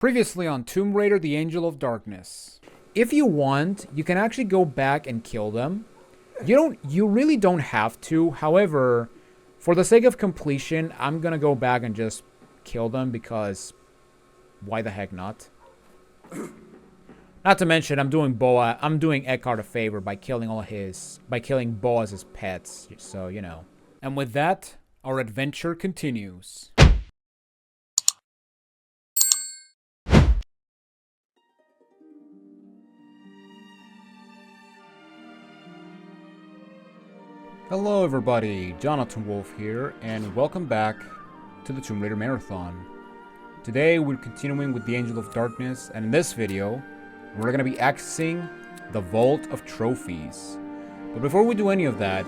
Previously on Tomb Raider, the Angel of Darkness. If you want, you can actually go back and kill them. You really don't have to. However, for the sake of completion, I'm gonna go back and just kill them because why the heck not? Not to mention, I'm doing Aquired a favor by killing Boaz's pets. So, you know. And with that, our adventure continues. Hello everybody, Jonathan Wolf here, and welcome back to the Tomb Raider Marathon. Today we're continuing with the Angel of Darkness, and in this video, we're going to be accessing the Vault of Trophies. But before we do any of that,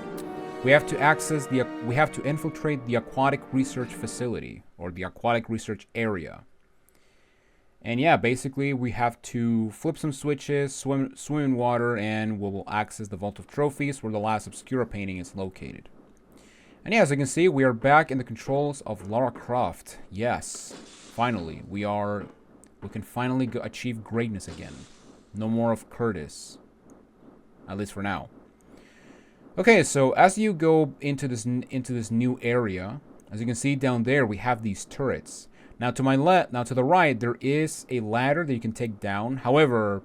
we have to infiltrate the Aquatic Research Facility, or the Aquatic Research Area. And yeah, basically we have to flip some switches, swim in water, and we will access the Vault of Trophies where the last Obscura painting is located. And yeah, as you can see, we are back in the controls of Lara Croft. Yes, finally, we can finally achieve greatness again. No more of Curtis, at least for now. Okay, so as you go into this new area, as you can see down there, we have these turrets. Now to the right, there is a ladder that you can take down. However,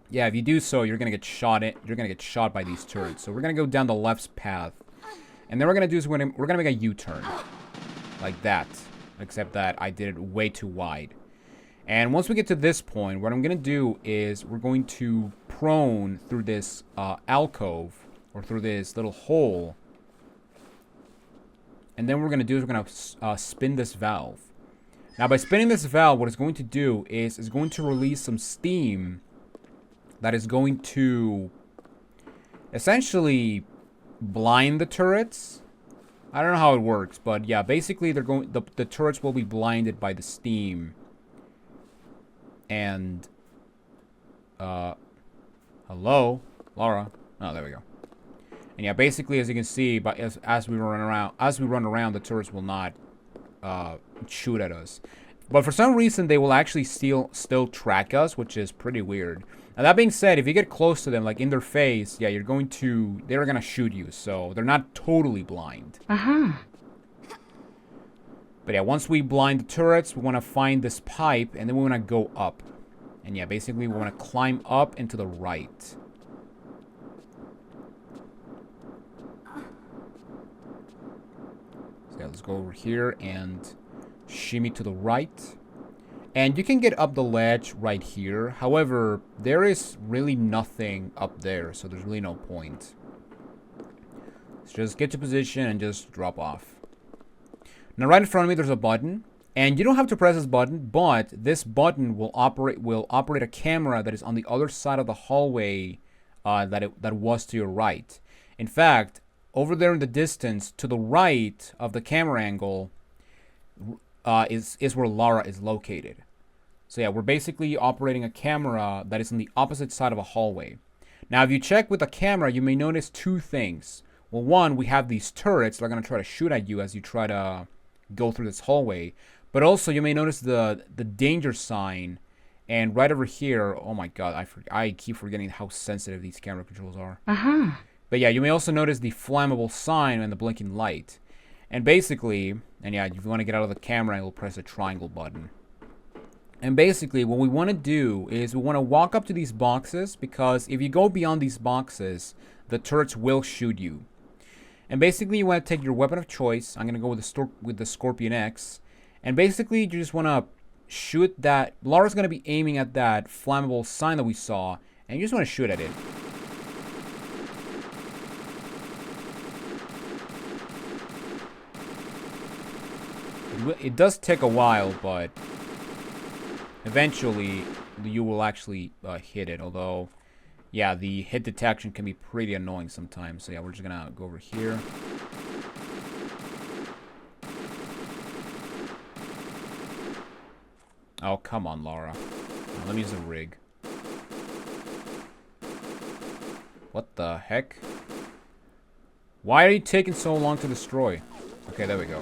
yeah, if you do so, you're gonna get shot by these turrets. So we're gonna go down the left path, and then we're gonna make a U-turn, like that. Except that I did it way too wide. And once we get to this point, what I'm gonna do is we're going to prone through this alcove, or through this little hole, and then what we're gonna do is we're gonna spin this valve. Now, by spinning this valve, what it's going to do is it's going to release some steam that is going to essentially blind the turrets. I don't know how it works, but yeah, basically the turrets will be blinded by the steam. And hello, Lara. Oh, there we go. And yeah, basically, as you can see, but as we run around, the turrets will not shoot at us. But for some reason, they will actually still track us, which is pretty weird. Now, that being said, if you get close to them, like in their face, yeah, they're gonna shoot you, so they're not totally blind. But yeah, once we blind the turrets, we want to find this pipe, and then we want to go up. And yeah, basically, we want to climb up and to the right. So yeah, let's go over here and shimmy to the right. And you can get up the ledge right here. However, there is really nothing up there, so there's really no point. Let's just get to position and just drop off. Now, right in front of me, there's a button. And you don't have to press this button, but this button will operate a camera that is on the other side of the hallway that was to your right. In fact, over there in the distance, to the right of the camera angle, is where Lara is located. So yeah, we're basically operating a camera that is on the opposite side of a hallway. Now, if you check with the camera, you may notice two things. Well, one, we have these turrets that are going to try to shoot at you as you try to go through this hallway. But also, you may notice the danger sign. And right over here, oh my god, I keep forgetting how sensitive these camera controls are. But yeah, you may also notice the flammable sign and the blinking light. And basically, and yeah, if you want to get out of the camera, you'll press the triangle button. And basically, what we want to do is we want to walk up to these boxes, because if you go beyond these boxes, the turrets will shoot you. And basically, you want to take your weapon of choice. I'm going to go with the Scorpion X. And basically, you just want to shoot that. Lara's going to be aiming at that flammable sign that we saw, and you just want to shoot at it. It does take a while, but eventually you will actually hit it. Although, yeah, the hit detection can be pretty annoying sometimes. So yeah, we're just gonna go over here. Oh, come on, Lara. Now, let me use a rig. What the heck? Why are you taking so long to destroy? Okay, there we go.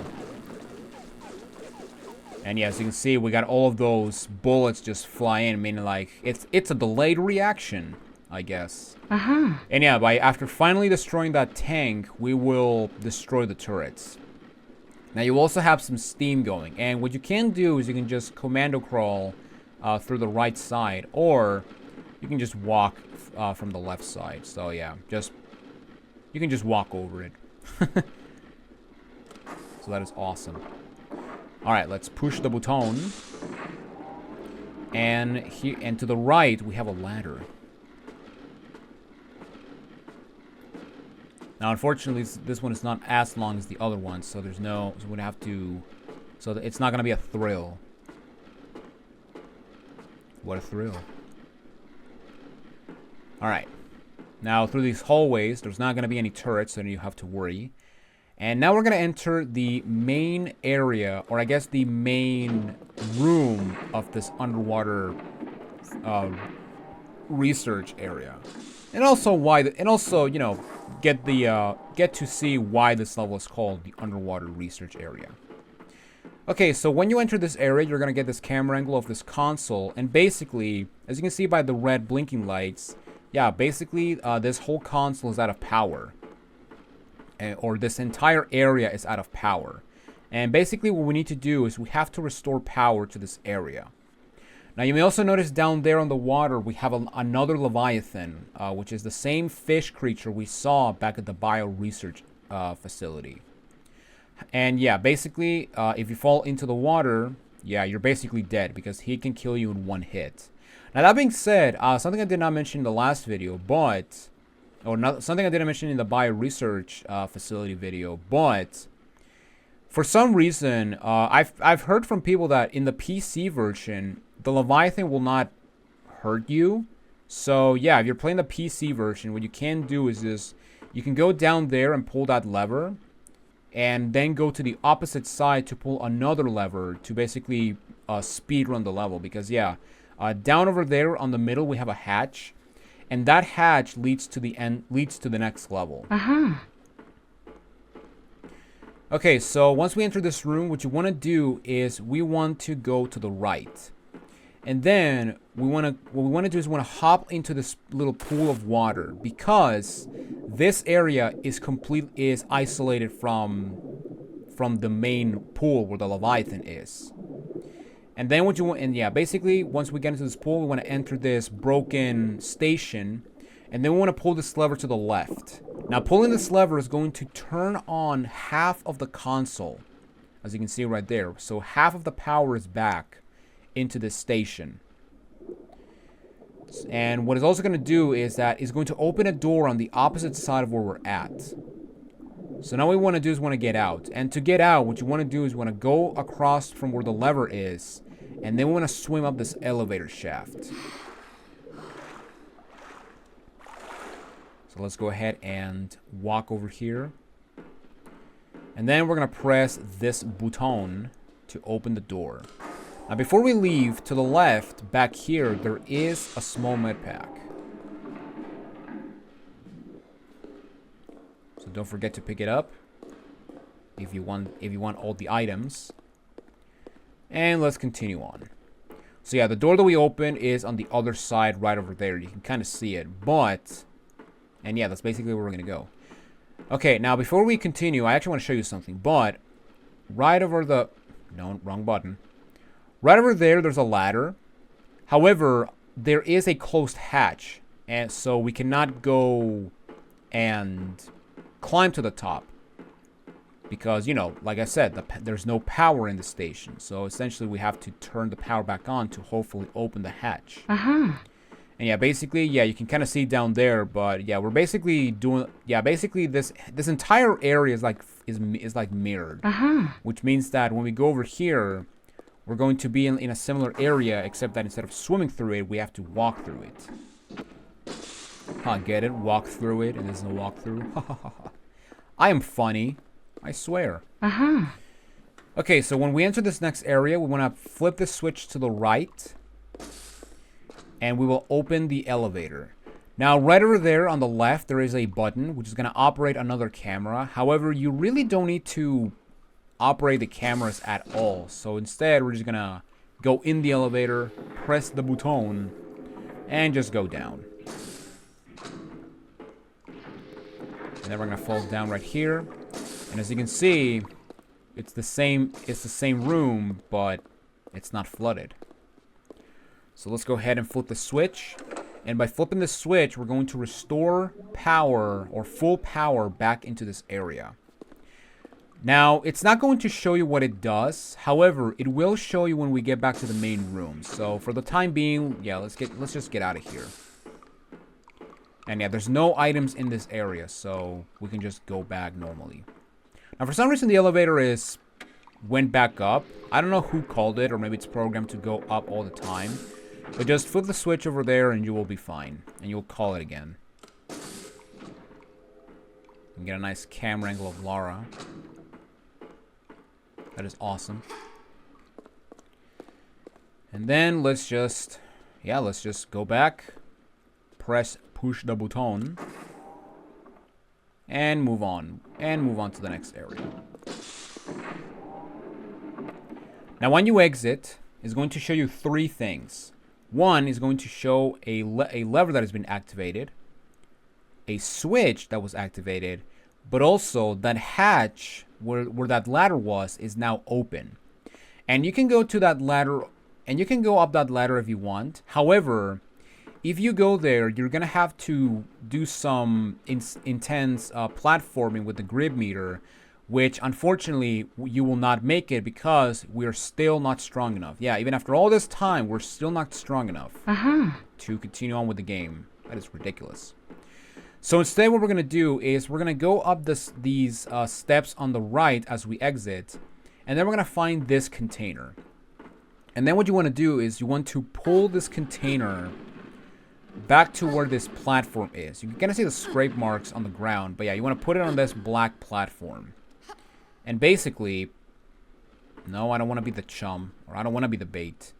And yeah, as you can see, we got all of those bullets just fly in, meaning like it's a delayed reaction, I guess. And yeah, after finally destroying that tank, we will destroy the turrets. Now you also have some steam going, and what you can do is you can just commando crawl through the right side, or you can just walk from the left side. So yeah, you can just walk over it. So that is awesome. Alright, let's push the button. And here and to the right we have a ladder. Now unfortunately this one is not as long as the other one, so there's no, so we'd have to, so it's not gonna be a thrill. What a thrill. Alright. Now through these hallways there's not gonna be any turrets, so you have to worry. And now we're going to enter the main area, or I guess the main room of this underwater research area. And also you know, get to see why this level is called the underwater research area. Okay, so when you enter this area, you're going to get this camera angle of this console, and basically, as you can see by the red blinking lights, yeah, basically this whole console is out of power. Or this entire area is out of power. And basically what we need to do is we have to restore power to this area. Now you may also notice down there on the water we have another Leviathan, which is the same fish creature we saw back at the bio research facility. And yeah, basically if you fall into the water, yeah, you're basically dead because he can kill you in one hit. Now that being said, something I did not mention in the last video, but something I didn't mention in the bio research facility video, but for some reason, I've heard from people that in the PC version, the Leviathan will not hurt you. So yeah, if you're playing the PC version, what you can do is this: you can go down there and pull that lever, and then go to the opposite side to pull another lever to basically speed run the level. Because yeah, down over there on the middle we have a hatch. And that hatch leads to the next level. Okay, so once we enter this room, what you want to do is we want to go to the right. And then what we want to do is we want to hop into this little pool of water, because this area is isolated from the main pool where the Leviathan is. And then what you want, and yeah, basically once we get into this pool, we want to enter this broken station, and then we want to pull this lever to the left. Now pulling this lever is going to turn on half of the console, as you can see right there. So half of the power is back into this station. And what it's also going to do is that it's going to open a door on the opposite side of where we're at. So now what we want to do is we want to get out. And to get out, what you want to do is you want to go across from where the lever is, and then we want to swim up this elevator shaft. So let's go ahead and walk over here. And then we're going to press this button to open the door. Now before we leave, to the left, back here, there is a small med pack. So don't forget to pick it up if you want all the items. And let's continue on. So yeah, the door that we open is on the other side right over there. You can kind of see it, and yeah, that's basically where we're gonna go. Okay, now before we continue, I actually want to show you something, but right over the, no, wrong button. Right over there's a ladder. However, there is a closed hatch, and so we cannot go and climb to the top. Because, you know, like I said, there's no power in the station. So essentially we have to turn the power back on to hopefully open the hatch. And yeah, basically, yeah, you can kind of see down there, but yeah, we're basically doing, yeah, basically this entire area is like mirrored. Which means that when we go over here, we're going to be in a similar area, except that instead of swimming through it, we have to walk through it. Get it? Walk through it, and there's no walk through. I am funny. I swear. Okay, so when we enter this next area, we want to flip the switch to the right, and we will open the elevator. Now, right over there on the left, there is a button which is going to operate another camera. However, you really don't need to operate the cameras at all. So instead, we're just gonna go in the elevator, press the button, and just go down. And then we're gonna fall down right here. And as you can see, it's the same room, but it's not flooded. So let's go ahead and flip the switch. And by flipping the switch, we're going to restore power or full power back into this area. Now, it's not going to show you what it does. However, it will show you when we get back to the main room. So for the time being, yeah, let's just get out of here. And yeah, there's no items in this area, so we can just go back normally. Now, for some reason, the elevator went back up. I don't know who called it, or maybe it's programmed to go up all the time. But just flip the switch over there and you will be fine. And you'll call it again. And get a nice camera angle of Lara. That is awesome. And then let's just go back. Push the button. And move on. And move on to the next area. Now when you exit, it's going to show you 3 things. One is going to show a lever that has been activated, a switch that was activated, but also that hatch where that ladder was is now open. And you can go to that ladder, and you can go up that ladder if you want. However, if you go there, you're going to have to do some intense platforming with the grip meter, which unfortunately you will not make it because we're still not strong enough. Yeah, even after all this time, we're still not strong enough to continue on with the game. That is ridiculous. So instead, what we're going to do is we're going to go up these steps on the right as we exit, and then we're going to find this container. And then what you want to do is you want to pull this container back to where this platform is. You can kind of see the scrape marks on the ground, but yeah, you want to put it on this black platform. And basically, no, I don't want to be the chum, or I don't want to be the bait.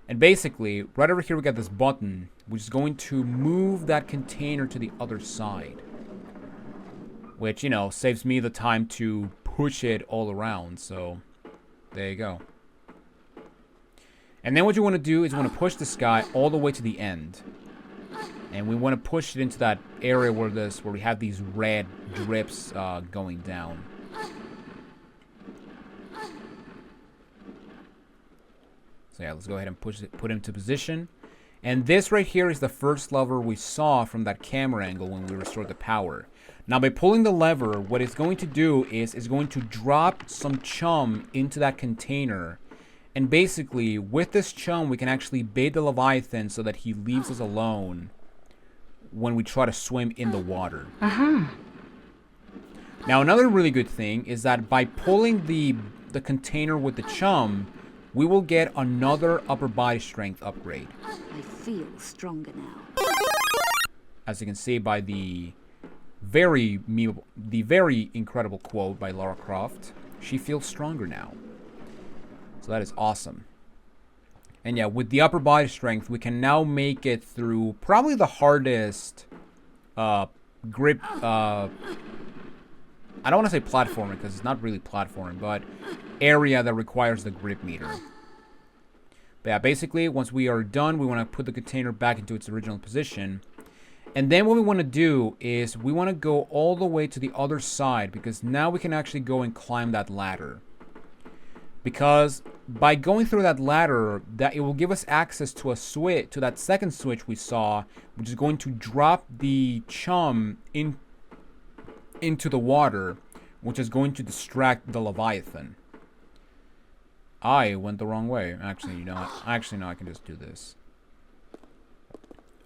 And basically, right over here we got this button, which is going to move that container to the other side. Which, you know, saves me the time to push it all around, so there you go. And then what you want to do is you want to push this guy all the way to the end. And we want to push it into that area where we have these red drips going down. So yeah, let's go ahead and put him to position. And this right here is the first lever we saw from that camera angle when we restored the power. Now by pulling the lever, what it's going to do is it's going to drop some chum into that container. And basically, with this chum, we can actually bait the Leviathan so that he leaves us alone when we try to swim in the water. Now another really good thing is that by pulling the container with the chum, we will get another upper body strength upgrade. I feel stronger now. As you can see by the very incredible quote by Lara Croft, she feels stronger now. So that is awesome. And yeah, with the upper body strength, we can now make it through probably the hardest grip. I don't want to say platforming because it's not really platforming, but area that requires the grip meter. But yeah, basically, once we are done, we want to put the container back into its original position. And then what we want to do is we want to go all the way to the other side because now we can actually go and climb that ladder. Because by going through that ladder, that it will give us access to a switch, to that second switch we saw, which is going to drop the chum into the water, which is going to distract the Leviathan. I went the wrong way. Actually, you know what? Actually, no, I can just do this.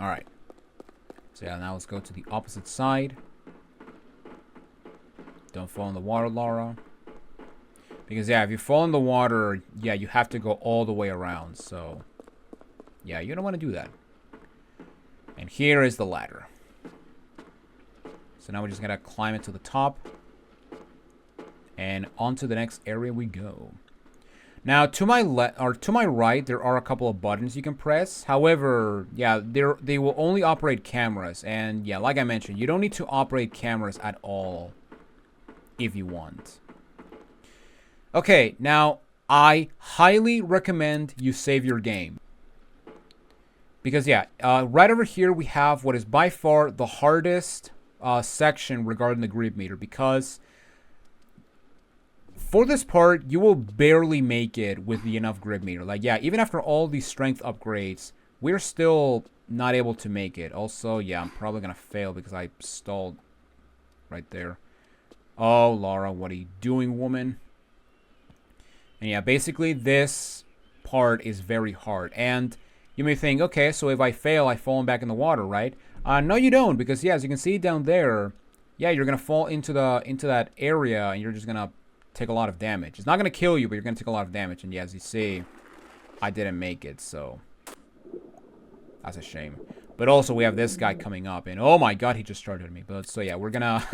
Alright. So yeah, now let's go to the opposite side. Don't fall in the water, Lara. Because yeah, if you fall in the water, yeah, you have to go all the way around. So yeah, you don't want to do that. And here is the ladder. So now we're just gonna climb it to the top. And onto the next area we go. Now to my right, there are a couple of buttons you can press. However, yeah, they will only operate cameras. And yeah, like I mentioned, you don't need to operate cameras at all if you want. Okay, now I highly recommend you save your game. Because, yeah, right over here we have what is by far the hardest section regarding the grid meter. Because for this part, you will barely make it with the enough grid meter. Like, yeah, even after all these strength upgrades, we're still not able to make it. Also, yeah, I'm probably going to fail because I stalled right there. Oh, Laura, what are you doing, woman? And yeah, basically this part is very hard. And you may think, okay, so if I fail, I fall back in the water, right? No, you don't, because yeah, as you can see down there, yeah, you're gonna fall into that area, and you're just gonna take a lot of damage. It's not gonna kill you, but you're gonna take a lot of damage. And yeah, as you see, I didn't make it, so that's a shame. But also, we have this guy coming up, and oh my god, he just started me. But so yeah, we're gonna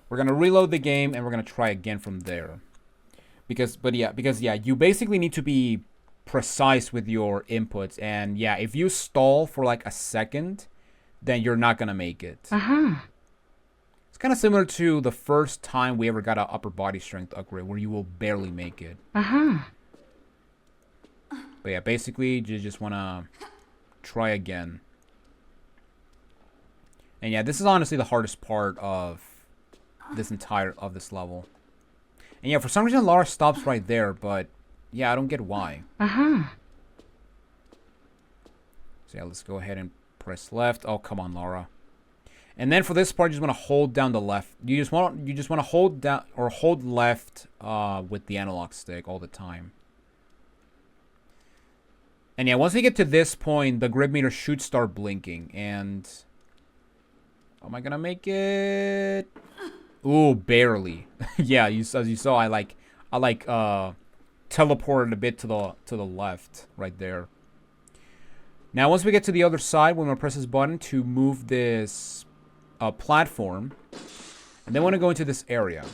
we're gonna reload the game, and we're gonna try again from there. Because yeah, you basically need to be precise with your inputs. And yeah, if you stall for like a second, then you're not gonna make it. It's kind of similar to the first time we ever got an upper body strength upgrade, where you will barely make it. But yeah, basically you just want to try again. And yeah, this is honestly the hardest part of this level. And yeah, for some reason Laura stops right there, but yeah, I don't get why. So yeah, let's go ahead and press left. Oh, come on, Laura. And then for this part, you just want to hold down the left. You just want to hold down or hold left with the analog stick all the time. And yeah, once we get to this point, the grid meter should start blinking. And am I gonna make it? Ooh, barely. Yeah, as you saw, I teleported a bit to the left right there. Now, once we get to the other side, we're gonna press this button to move this platform, and then we're gonna go into this area.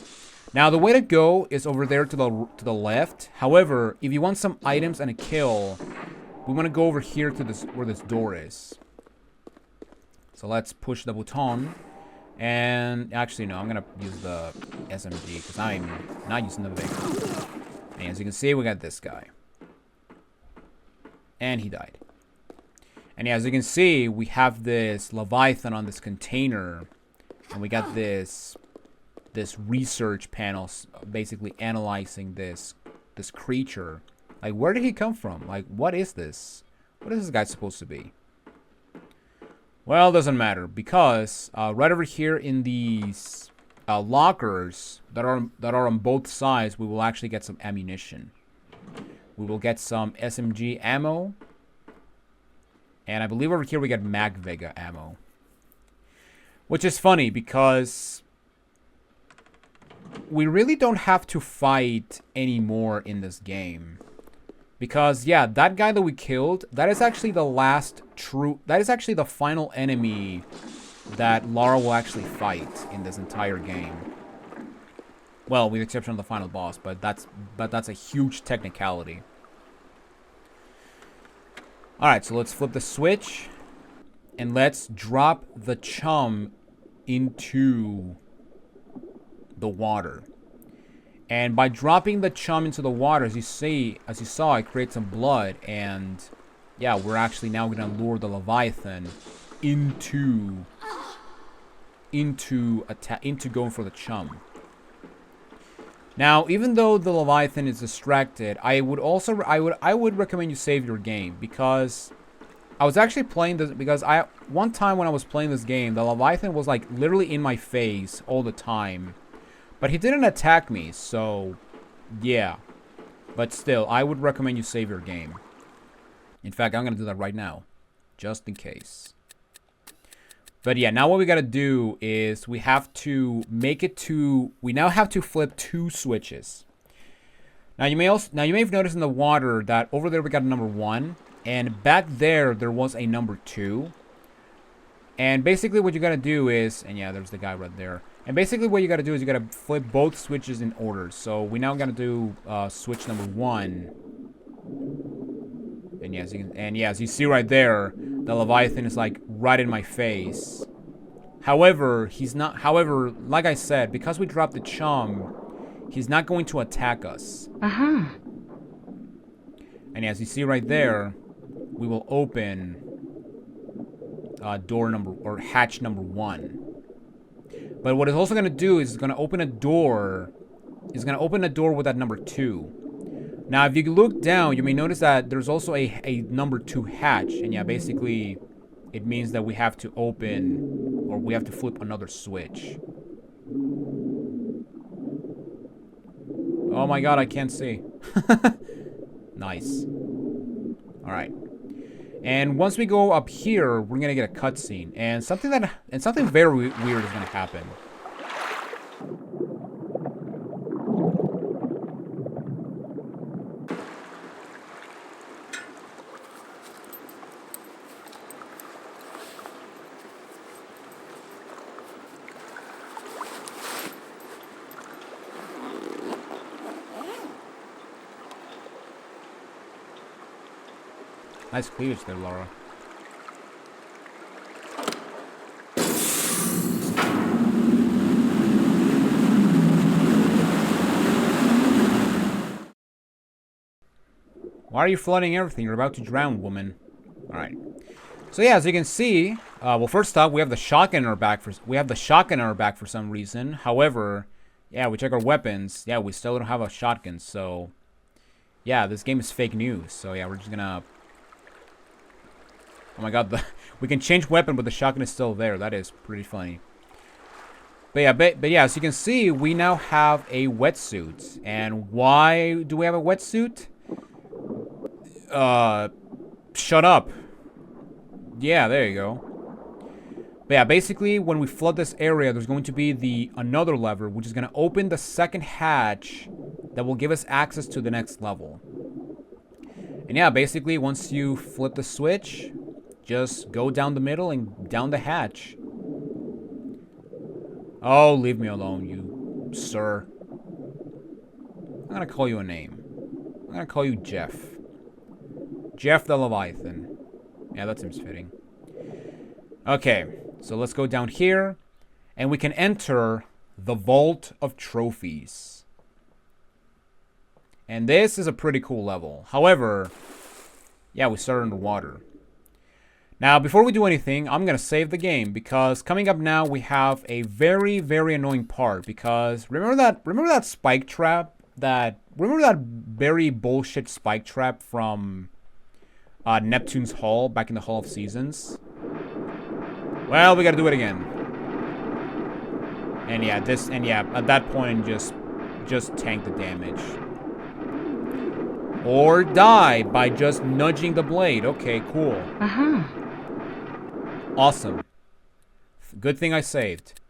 Now, the way to go is over there to the left. However, if you want some items and a kill, we want to go over here to this where this door is. So let's push the button. And actually, no, I'm going to use the SMG because I'm not using the Vic. And as you can see, we got this guy. And he died. And as you can see, we have this Leviathan on this container. And we got this research panel basically analyzing this creature. Like, where did he come from? Like, what is this? What is this guy supposed to be? Well, it doesn't matter, because right over here in these lockers that are on both sides, we will actually get some ammunition. We will get some SMG ammo, and I believe over here we get Mag Vega ammo. Which is funny, because we really don't have to fight anymore in this game. Because, yeah, that guy that we killed, that is actually the final enemy that Lara will actually fight in this entire game. Well, with the exception of the final boss, but that's a huge technicality. Alright, so let's flip the switch, and let's drop the chum into the water. And by dropping the chum into the water, as you saw, it creates some blood. And yeah, we're actually now going to lure the Leviathan into going for the chum. Now, even though the Leviathan is distracted, I would recommend you save your game, because I was actually playing this because one time when I was playing this game, the Leviathan was like literally in my face all the time. But he didn't attack me, so yeah. But still, I would recommend you save your game. In fact, I'm going to do that right now, just in case. But yeah, now what we got to do is we have to make it to... We now have to flip 2 switches. Now you may have noticed in the water that over there we got a number 1. And back there was a number 2. And basically what you got to do is... And yeah, there's the guy right there. And basically what you got to do is you got to flip both switches in order. So we now got to do switch number 1. And yeah, as you see right there, the Leviathan is like right in my face. However, like I said, because we dropped the chum, he's not going to attack us. Uh-huh. And as you see right there, we will open hatch number 1. But what it's also going to do is it's going to open a door. It's going to open a door with that number 2. Now, if you look down, you may notice that there's also a number 2 hatch. And yeah, basically, it means that we have to open, or we have to flip another switch. Oh my god, I can't see. Nice. Alright. And once we go up here, we're gonna get a cutscene. And something very weird is gonna happen. Nice cleavage there, Laura. Why are you flooding everything? You're about to drown, woman. Alright. So yeah, as you can see, well, first off, we have the shotgun in our back for some reason. However, yeah, we check our weapons. Yeah, we still don't have a shotgun, so yeah, this game is fake news. So yeah, we're just gonna... Oh my god, we can change weapon, but the shotgun is still there. That is pretty funny. But yeah, as you can see, we now have a wetsuit. And why do we have a wetsuit? Shut up. Yeah, there you go. But yeah, basically, when we flood this area, there's going to be another lever, which is going to open the second hatch that will give us access to the next level. And yeah, basically, once you flip the switch, just go down the middle and down the hatch. Oh, leave me alone, you sir. I'm gonna call you a name. I'm gonna call you Jeff. Jeff the Leviathan. Yeah, that seems fitting. Okay, so let's go down here, and we can enter the Vault of Trophies. And this is a pretty cool level. However, yeah, we start underwater. Now, before we do anything, I'm going to save the game, because coming up now, we have a very, very annoying part. Because remember that spike trap? Remember that very bullshit spike trap from Neptune's Hall, back in the Hall of Seasons? Well, we got to do it again. And yeah, at that point, just tank the damage. Or die by just nudging the blade. Okay, cool. Uh-huh. Awesome. Good thing I saved.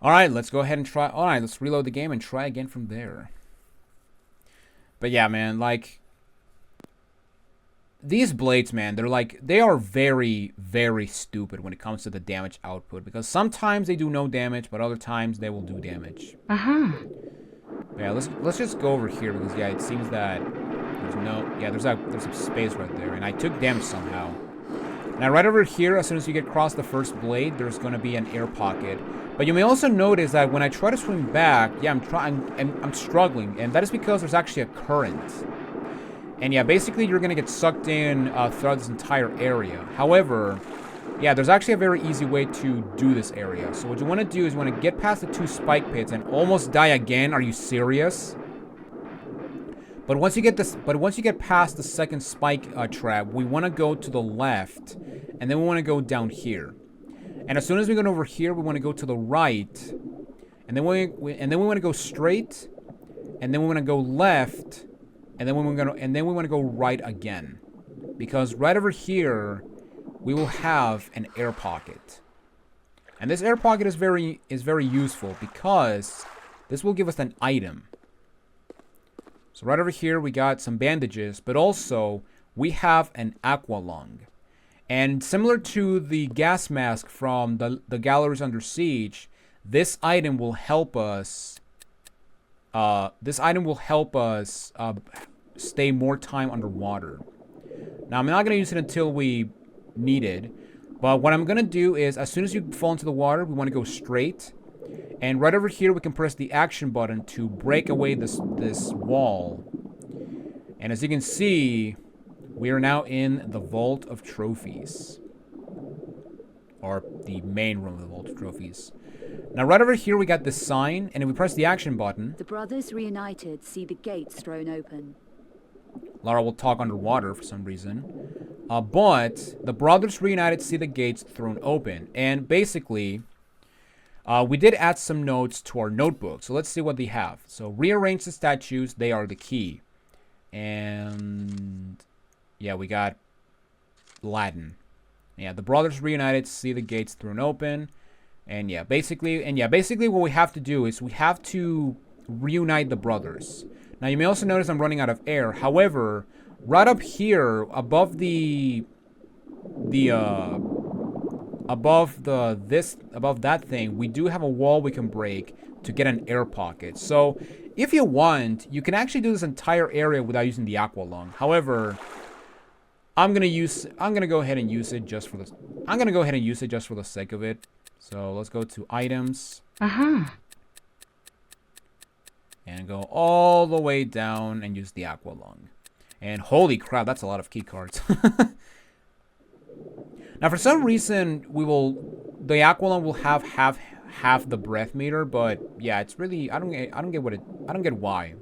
Alright, let's go ahead and try. Alright, let's reload the game and try again from there. But yeah, man, like... These blades, man, they are very, very stupid when it comes to the damage output. Because sometimes they do no damage, but other times they will do damage. Uh-huh. Yeah, let's just go over here, because yeah, it seems that there's no... Yeah, there's a space right there, and I took damage somehow. Now, right over here, as soon as you get across the first blade, there's going to be an air pocket. But you may also notice that when I try to swim back, yeah, I'm struggling. And that is because there's actually a current. And yeah, basically, you're going to get sucked in throughout this entire area. However, yeah, there's actually a very easy way to do this area. So what you want to do is you want to get past the 2 spike pits and almost die again. Are you serious? But once you get past the second spike trap, we want to go to the left, and then we want to go down here. And as soon as we go over here, we want to go to the right, and then we want to go straight, and then we want to go left, and then we want to go right again, because right over here, we will have an air pocket. And this air pocket is very useful because this will give us an item. So right over here, we got some bandages, but also we have an Aqualung. And similar to the gas mask from the galleries under siege, this item will help us. Stay more time underwater. Now I'm not gonna use it until we need it, but what I'm gonna do is, as soon as you fall into the water, we want to go straight, And right over here, we can press the action button to break away this wall. And as you can see, we are now in the Vault of Trophies. Or the main room of the Vault of Trophies. Now, right over here, we got this sign, and if we press the action button... The brothers reunited see the gates thrown open. Lara will talk underwater for some reason. But the brothers reunited see the gates thrown open. And basically, we did add some notes to our notebook. So let's see what they have. So rearrange the statues. They are the key. And yeah, we got Latin. Yeah, the brothers reunited see the gates thrown open. And yeah, basically what we have to do is we have to reunite the brothers. Now you may also notice I'm running out of air. However, right up here above above that thing, we do have a wall we can break to get an air pocket. So if you want, you can actually do this entire area without using the Aqualung. However, I'm gonna go ahead and use it just for the sake of it. So let's go to items. And go all the way down and use the Aqualung. And holy crap, that's a lot of key cards. Now, for some reason, the Aqualung will have half the breath meter, but yeah, it's really I don't get why.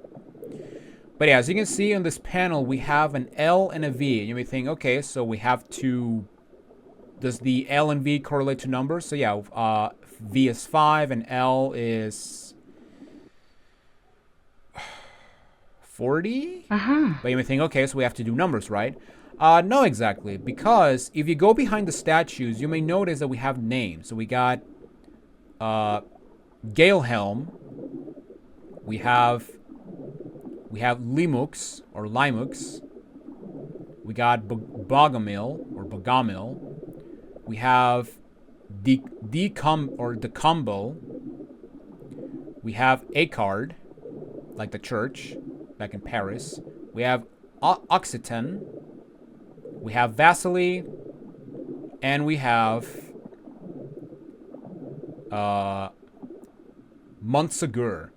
But yeah, as you can see on this panel, we have an L and a V. You may think, okay, so we have to. Does the L and V correlate to numbers? So yeah, V is 5 and L is 40. But you may think, okay, so we have to do numbers, right? No, exactly, because if you go behind the statues, you may notice that we have names. So we got Galehelm. We have Limux or Limux. We got Bogomil or Bogomil. We have Decumbo. We have Aquired, like the church back in Paris. We have Occitan. We have Vasily. And we have Montsegur.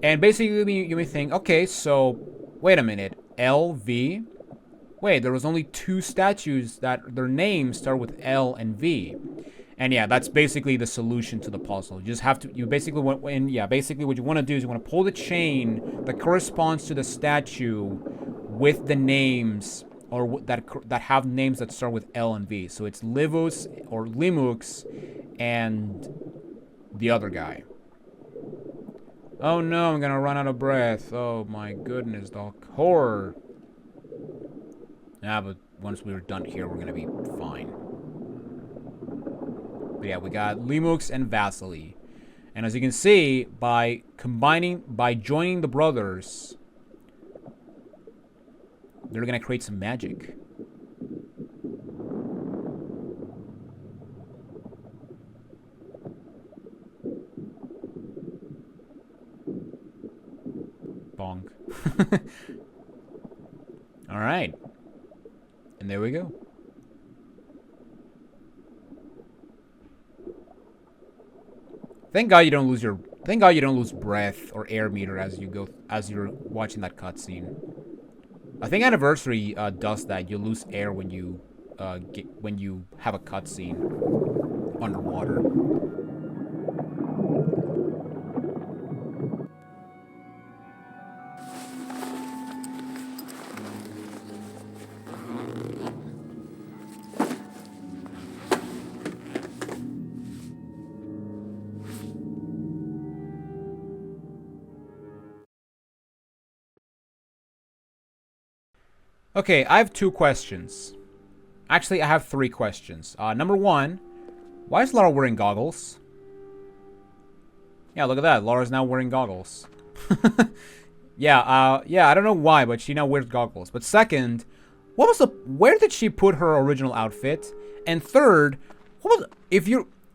And basically you may think, okay, so wait a minute, LV. Wait, there was only 2 statues that their names start with L and V. And yeah, that's basically the solution to the puzzle. You just have to, basically what you want to do is you want to pull the chain that corresponds to the statue with the names, or that have names that start with L and V. So it's Livus or Limux and the other guy. Oh no, I'm gonna run out of breath. Oh my goodness, the horror. But once we're done here, we're gonna be fine. But yeah, we got Limux and Vasily. And as you can see, by joining the brothers, they're gonna create some magic. Bonk. Alright. And there we go. Thank God you don't lose breath or air meter as you're watching that cutscene. I think Anniversary does that. You lose air when you have a cutscene underwater. Okay, I have 2 questions. Actually, I have 3 questions. Number 1, why is Lara wearing goggles? Yeah, look at that. Lara's now wearing goggles. Yeah, I don't know why, but she now wears goggles. But second, where did she put her original outfit? And third, what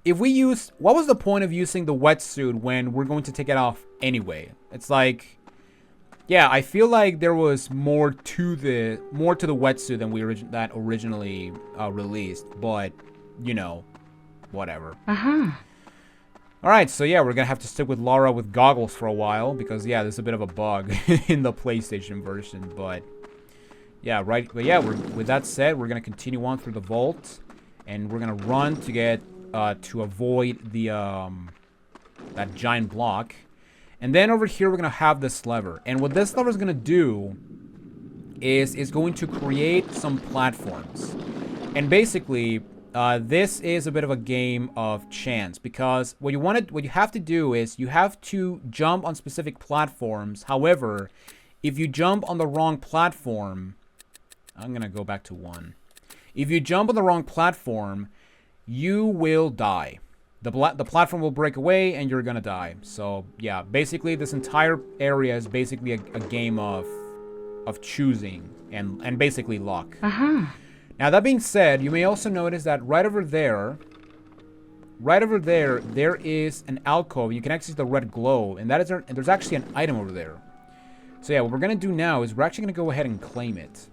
was the point of using the wetsuit when we're going to take it off anyway? It's like, yeah, I feel like there was more to the wetsuit than originally released, but you know, whatever. Alright, so yeah, we're gonna have to stick with Laura with goggles for a while, because yeah, there's a bit of a bug in the PlayStation version, but yeah, right. But yeah, with that said, we're gonna continue on through the vault, and we're gonna run to get to avoid the that giant block. And then over here we're gonna have this lever, and what this lever is gonna do is going to create some platforms. And basically, this is a bit of a game of chance, because what you have to do is you have to jump on specific platforms. However, if you jump on the wrong platform, I'm gonna go back to 1. If you jump on the wrong platform, you will die. The platform will break away and you're gonna die. So yeah, basically this entire area is basically a game of choosing and basically luck. Now that being said, you may also notice that right over there, there is an alcove. You can actually see the red glow, and there's actually an item over there. So yeah, what we're gonna do now is we're actually gonna go ahead and claim it.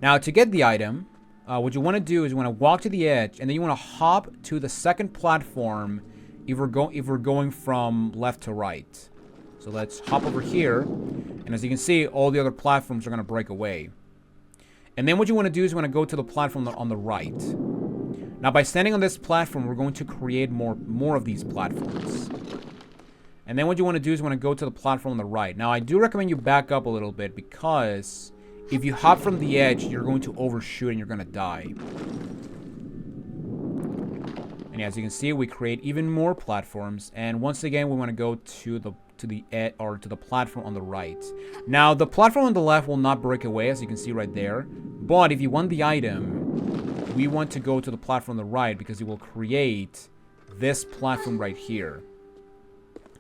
Now to get the item, what you want to do is you want to walk to the edge, and then you want to hop to the second platform if we're going from left to right. So let's hop over here, and as you can see, all the other platforms are going to break away. And then what you want to do is you want to go to the platform on the right. Now by standing on this platform, we're going to create more of these platforms. And then what you want to do is you want to go to the platform on the right. Now I do recommend you back up a little bit, because if you hop from the edge, you're going to overshoot and you're going to die. And as you can see, we create even more platforms. And once again, we want to go to the platform on the right. Now, the platform on the left will not break away, as you can see right there. But if you want the item, we want to go to the platform on the right, because it will create this platform right here.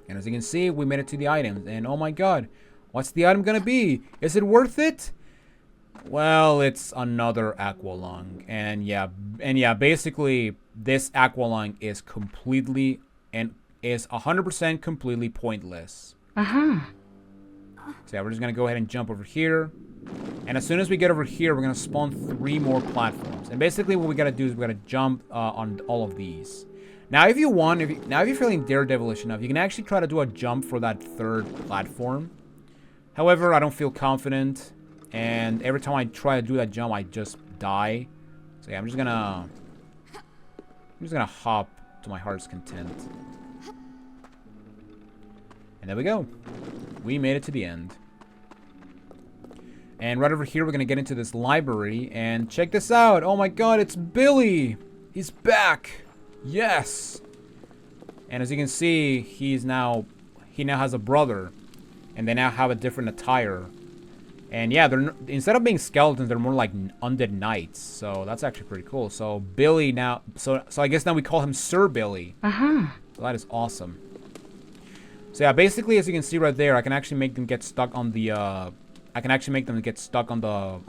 And as you can see, we made it to the items. And oh my god, what's the item going to be? Is it worth it? Well, it's another Aqualung, and yeah, basically this Aqualung is completely and is 100% completely pointless. So yeah, we're just gonna go ahead and jump over here, and as soon as we get over here, we're gonna spawn 3 more platforms. And basically, what we gotta do is we gotta jump on all of these. Now, if you want, if you're feeling daredevilish enough, you can actually try to do a jump for that 3rd platform. However, I don't feel confident. And every time I try to do that jump, I just die. So yeah, I'm just gonna hop to my heart's content. And there we go. We made it to the end. And right over here, we're gonna get into this library, and check this out. Oh my god, it's Billy! He's back! Yes! And as you can see, he now has a brother, and they now have a different attire. And yeah, instead of being skeletons, they're more like undead knights. So that's actually pretty cool. So Billy now, so I guess now we call him Sir Billy. So that is awesome. So yeah, basically, as you can see right there, I can actually make them get stuck on the on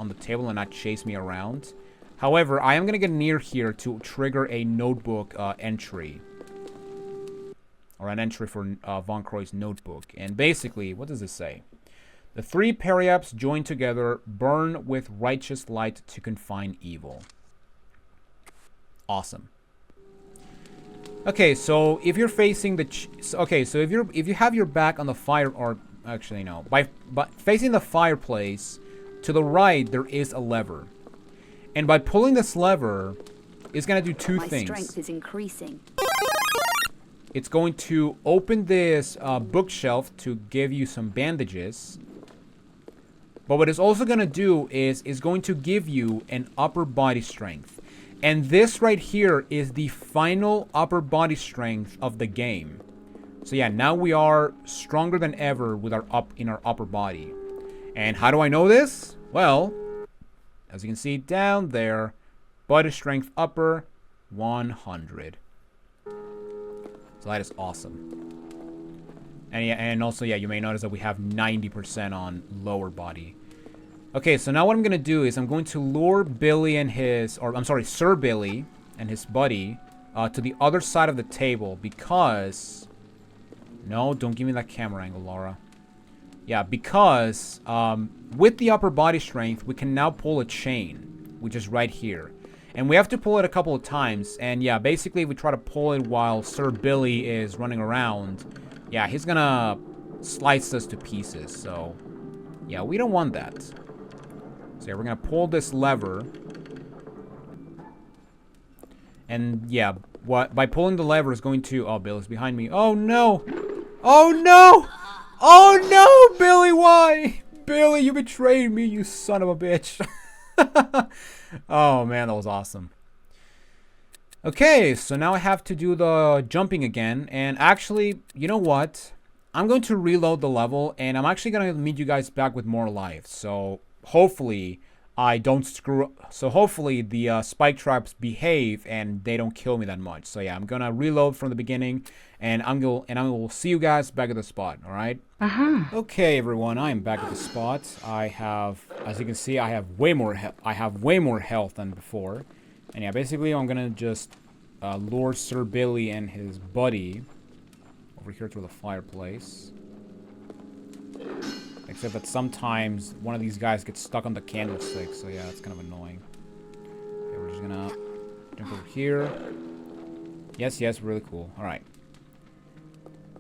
the table and not chase me around. However, I am gonna get near here to trigger a notebook entry, or an entry for Von Croy's notebook. And basically, what does this say? The 3 periaps joined together burn with righteous light to confine evil. Awesome. Okay, so if you're facing the so if you have your back on the fire, or actually no, by facing the fireplace to the right, there is a lever, and by pulling this lever, it's gonna do 2 things. My strength is increasing. It's going to open this bookshelf to give you some bandages. But what it's also going to do is going to give you an upper body strength. And this right here is the final upper body strength of the game. So yeah, now we are stronger than ever with our upper body. And how do I know this? Well, as you can see down there, body strength upper 100. So that is awesome. And yeah, and also yeah, you may notice that we have 90% on lower body. Okay, so now what I'm gonna do is I'm going to lure Billy and Sir Billy and his buddy to the other side of the table, because no, don't give me that camera angle, Laura. Yeah, because with the upper body strength, we can now pull a chain, which is right here. And we have to pull it a couple of times. And yeah, basically if we try to pull it while Sir Billy is running around, yeah, he's gonna slice us to pieces. So yeah, we don't want that. So yeah, we're gonna pull this lever. And yeah, by pulling the lever is going to... Oh, Billy's behind me. Oh no! Oh no! Oh no, Billy, why? Billy, you betrayed me, you son of a bitch. Oh man, that was awesome. Okay, so now I have to do the jumping again. And actually, you know what? I'm going to reload the level, and I'm actually going to meet you guys back with more life. So hopefully I don't screw up. So hopefully the spike traps behave and they don't kill me that much. So yeah, I'm going to reload from the beginning, and I will see you guys back at the spot, all right? Okay, everyone, I am back at the spot. I have, as you can see, I have way more health than before. And yeah, basically I'm gonna just lure Sir Billy and his buddy over here to the fireplace. Except that sometimes one of these guys gets stuck on the candlestick, so yeah, it's kind of annoying. Okay, we're just gonna jump over here. Yes, really cool. All right.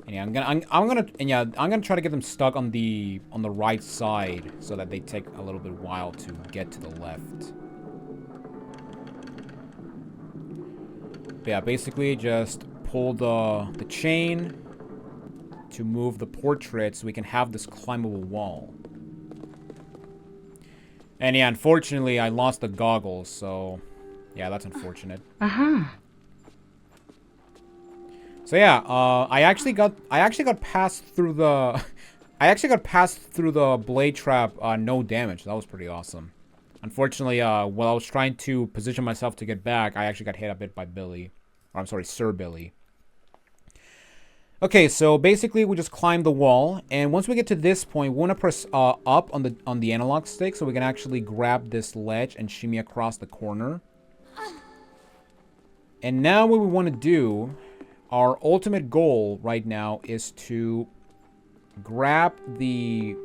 And yeah, I'm gonna try to get them stuck on the right side so that they take a little bit while to get to the left. But yeah, basically just pull the chain to move the portrait so we can have this climbable wall. And yeah, unfortunately I lost the goggles, so yeah, that's unfortunate. So yeah, I actually got passed through the blade trap no damage. That was pretty awesome. Unfortunately, while I was trying to position myself to get back, I actually got hit a bit by Billy. Or I'm sorry, Sir Billy. Okay, so basically we just climb the wall, and once we get to this point, we want to press up on the analog stick so we can actually grab this ledge and shimmy across the corner. And now what we want to do, our ultimate goal right now is to grab the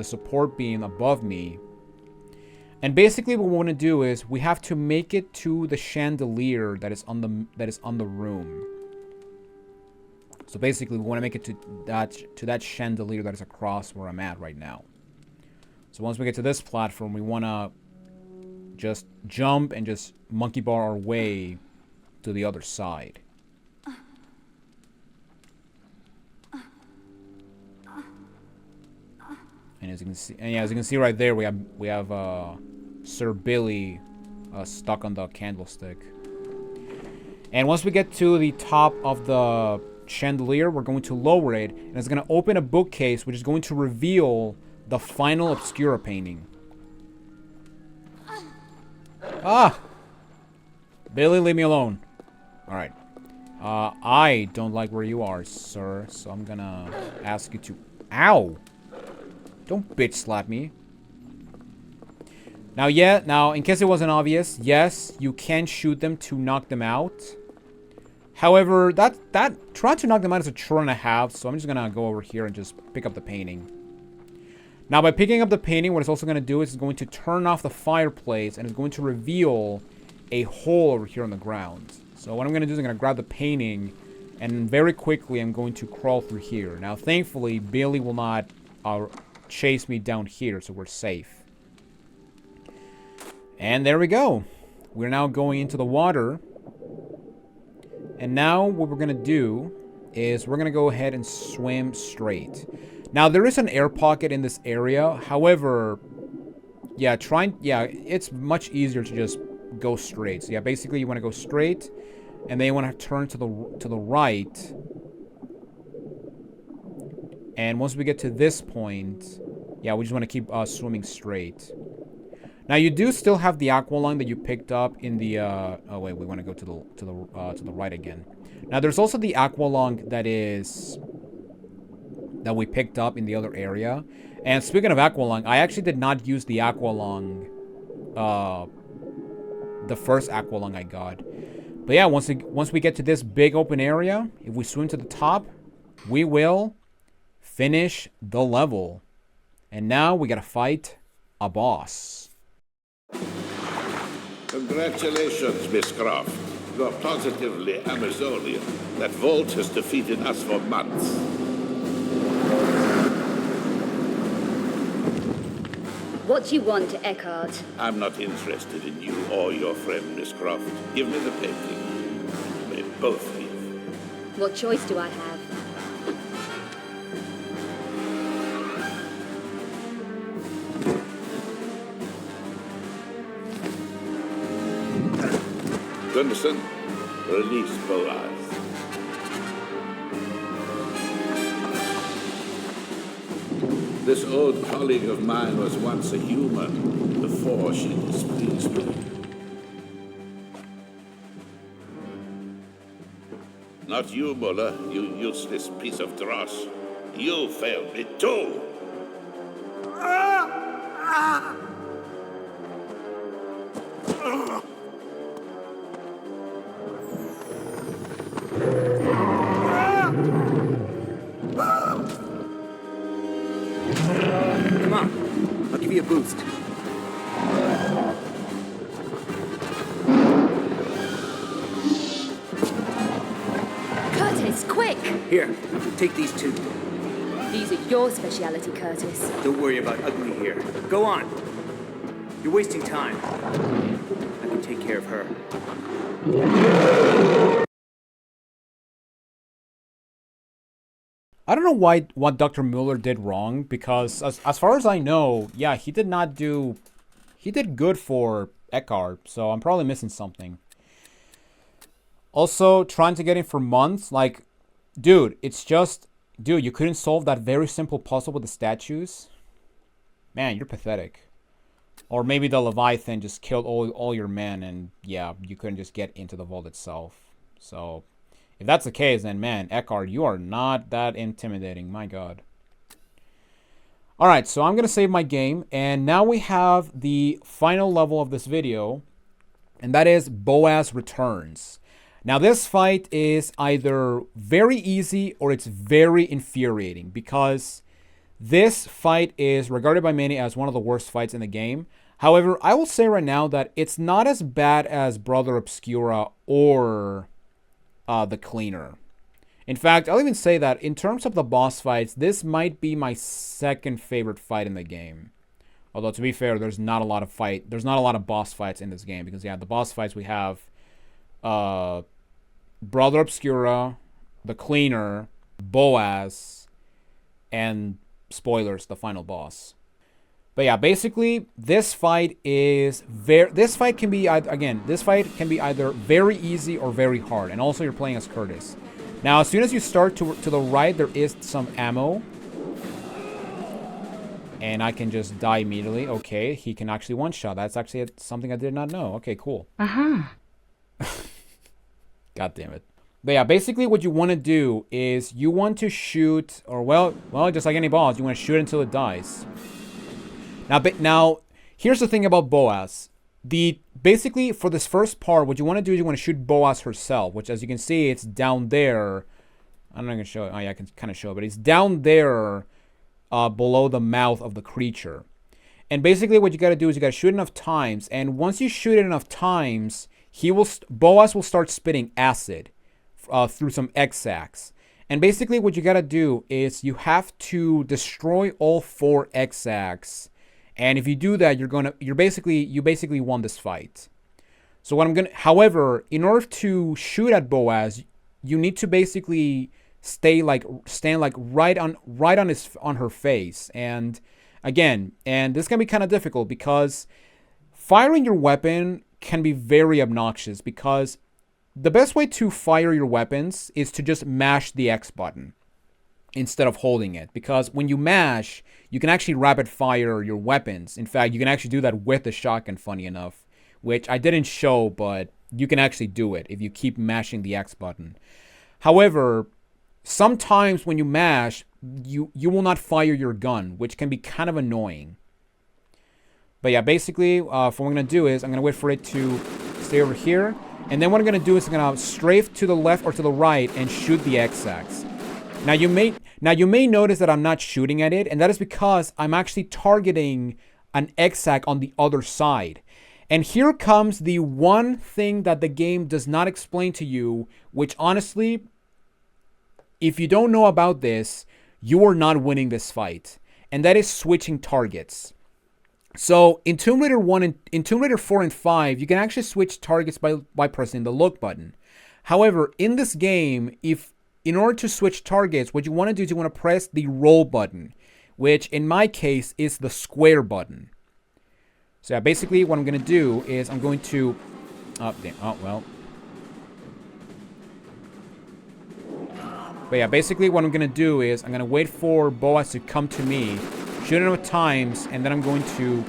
support beam above me. And basically what we want to do is we have to make it to the chandelier that is on the room. So basically we want to make it to that chandelier that is across where I'm at right now. So once we get to this platform, we want to just jump and just monkey bar our way to the other side. And as you can see right there, we have Sir Billy stuck on the candlestick. And once we get to the top of the chandelier, we're going to lower it, and it's going to open a bookcase, which is going to reveal the final Obscura painting. Ah! Billy, leave me alone. Alright. I don't like where you are, sir, so I'm gonna ask you to... Ow! Don't bitch slap me. Now, in case it wasn't obvious, yes, you can shoot them to knock them out. However, trying to knock them out is a chore and a half, so I'm just gonna go over here and just pick up the painting. Now, by picking up the painting, what it's also gonna do is it's going to turn off the fireplace, and it's going to reveal a hole over here on the ground. So what I'm gonna do is I'm gonna grab the painting, and very quickly I'm going to crawl through here. Now, thankfully, Billy will not chase me down here, so we're safe. And there we go. We're now going into the water. And now what we're gonna do is we're gonna go ahead and swim straight. Now there is an air pocket in this area. However, yeah, it's much easier to just go straight. So yeah, basically you want to go straight, and then you want to turn to the right. And once we get to this point, yeah, we just want to keep swimming straight. Now you do still have the Aqualung that you picked up in the oh wait, we want to go to the right again. Now there's also the Aqualung that we picked up in the other area. And speaking of Aqualung, I actually did not use the Aqualung, the first Aqualung I got. But yeah, once we get to this big open area, if we swim to the top, we will finish the level. And now we gotta fight a boss. Congratulations, Miss Croft. You're positively Amazonian. That vault has defeated us for months. What do you want, Eckhart? I'm not interested in you or your friend, Miss Croft. Give me the painting. May both leave. What choice do I have? Gunderson, release Boaz. This old colleague of mine was once a human before she displeased me. Not you, Muller, you useless piece of dross. You failed me too! Come on, I'll give you a boost. Curtis, quick! Here, take these two. These are your speciality, Curtis. Don't worry about Ugly here. Go on. You're wasting time. I can take care of her. I don't know what Dr. Mueller did wrong, because as far as I know, yeah, he did good for Eckhart, so I'm probably missing something. Also, trying to get in for months, like, dude, you couldn't solve that very simple puzzle with the statues? Man, you're pathetic. Or maybe the Leviathan just killed all your men, and yeah, you couldn't just get into the vault itself. So, if that's the case, then man, Eckhart, you are not that intimidating, my god. Alright, so I'm going to save my game, and now we have the final level of this video, and that is Boaz Returns. Now this fight is either very easy or it's very infuriating, because this fight is regarded by many as one of the worst fights in the game. However, I will say right now that it's not as bad as Brother Obscura or the Cleaner. In fact, I'll even say that in terms of the boss fights, this might be my second favorite fight in the game. Although to be fair, there's not a lot of boss fights in this game, because yeah, the boss fights we have Brother Obscura, the Cleaner, Boaz, and spoilers, the final boss. But yeah, basically this fight can be either very easy or very hard, and also you're playing as Curtis. Now, as soon as you start to the right, there is some ammo. And I can just die immediately. Okay, he can actually one-shot. That's actually something I did not know. Okay, cool. God damn it. But yeah, basically what you want to do is you want to shoot, or well, just like any boss, you want to shoot until it dies. Now, here's the thing about Boaz. Basically, for this first part, what you want to do is you want to shoot Boaz herself, which, as you can see, it's down there. I'm not going to show it. Oh, yeah, I can kind of show it, but it's down there below the mouth of the creature. And basically what you got to do is you got to shoot enough times, and once you shoot it enough times, Boaz will start spitting acid through some X-Sacs. And basically what you got to do is you have to destroy all 4 X-Sacs. And if you do that, you basically won this fight. So however, in order to shoot at Boaz, you need to basically stand right on her face. And again, this can be kind of difficult because firing your weapon can be very obnoxious, because the best way to fire your weapons is to just mash the X button instead of holding it, because when you mash, you can actually rapid fire your weapons. In fact, you can actually do that with the shotgun, funny enough, which I didn't show, but you can actually do it if you keep mashing the X button. However, sometimes when you mash, you will not fire your gun, which can be kind of annoying. But yeah, basically, what I'm going to do is I'm going to wait for it to stay over here, and then what I'm going to do is I'm going to strafe to the left or to the right and shoot the X-Sacs. Now you may notice that I'm not shooting at it, and that is because I'm actually targeting an X-Sac on the other side. And here comes the one thing that the game does not explain to you, which honestly, if you don't know about this, you are not winning this fight. And that is switching targets. So in Tomb Raider 1 and in Tomb Raider 4 and 5, you can actually switch targets by pressing the look button. However, in this game, in order to switch targets, what you want to do is you want to press the roll button, which in my case is the square button. So yeah, basically what I'm going to do is I'm going to... But yeah, basically what I'm going to do is I'm going to wait for Boaz to come to me, shoot him at times, and then I'm going to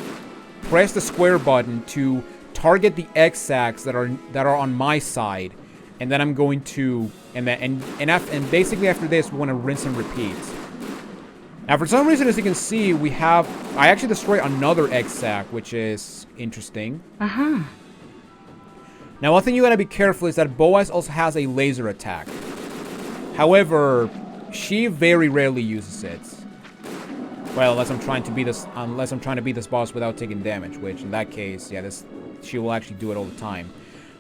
press the square button to target the X-Acts that are on my side. And then I'm going to... And basically after this, we want to rinse and repeat. Now, for some reason, as you can see, I actually destroyed another X-Act, which is interesting. Now, one thing you gotta be careful is that Boaz also has a laser attack. However, she very rarely uses it. Well, unless I'm trying to beat this boss without taking damage, which in that case, yeah, she will actually do it all the time.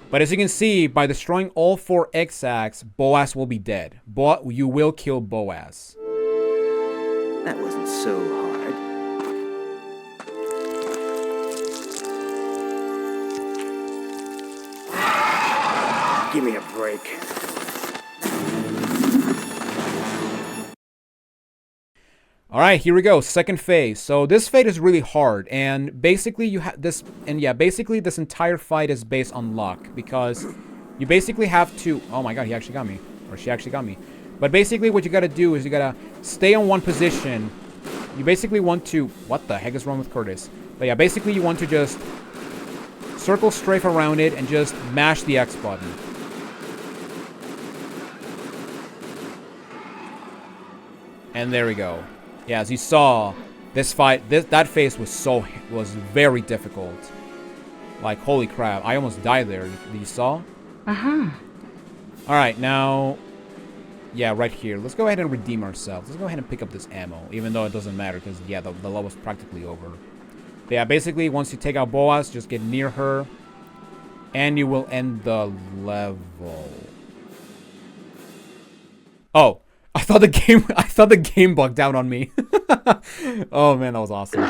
But as you can see, by destroying all 4 X-Acts, Boaz will be dead. You will kill Boaz. That wasn't so hard. Give me a break. Alright, here we go. Second phase. So this phase is really hard, and basically you have this, and yeah, basically this entire fight is based on luck, because you basically have to... Oh my god, he actually got me. Or she actually got me. But basically what you gotta do is you gotta stay on one position. You basically want to... What the heck is wrong with Curtis? But yeah, basically you want to just circle strafe around it and just mash the X button. And there we go. Yeah, as you saw, this fight, that phase was very difficult. Like, holy crap, I almost died there. You saw? Alright, now... Yeah, right here. Let's go ahead and redeem ourselves. Let's go ahead and pick up this ammo, even though it doesn't matter, because, yeah, the level's practically over. But yeah, basically, once you take out Boaz, just get near her, and you will end the level. Oh, I thought the game bugged out on me. Oh man, that was awesome.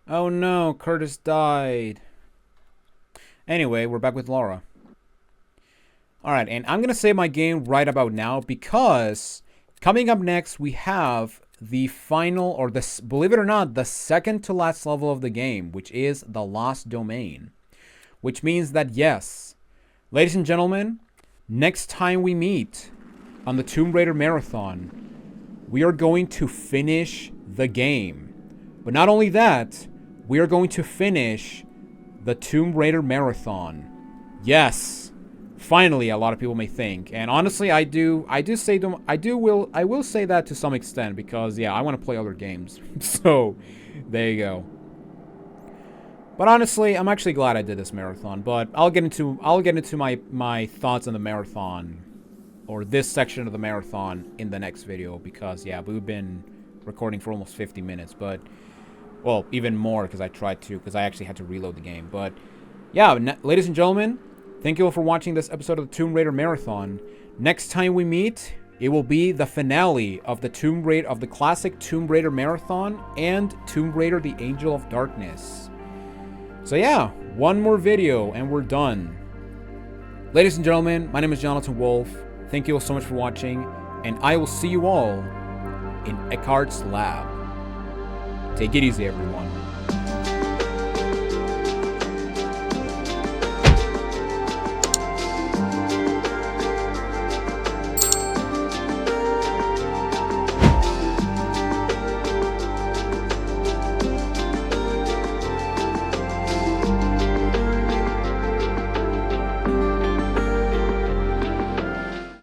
Oh no, Curtis died. Anyway, we're back with Laura. Alright, and I'm going to save my game right about now because coming up next we have the final, or the, believe it or not, the second to last level of the game, which is the Lost Domain. Which means that, yes, ladies and gentlemen, next time we meet on the Tomb Raider Marathon, we are going to finish the game. But not only that, we are going to finish the Tomb Raider Marathon. Yes, finally, a lot of people may think, and honestly, I will say that to some extent because yeah, I want to play other games. So, there you go. But honestly, I'm actually glad I did this marathon. But I'll get into my thoughts on the marathon, or this section of the marathon, in the next video because yeah, we've been recording for almost 50 minutes, but. Well, even more because I actually had to reload the game. But yeah, ladies and gentlemen, thank you all for watching this episode of the Tomb Raider Marathon. Next time we meet, it will be the finale of the classic Tomb Raider Marathon and Tomb Raider: The Angel of Darkness. So yeah, one more video and we're done. Ladies and gentlemen, my name is Jonathan Wolf. Thank you all so much for watching, and I will see you all in Eckhardt's lab. Take it easy, everyone.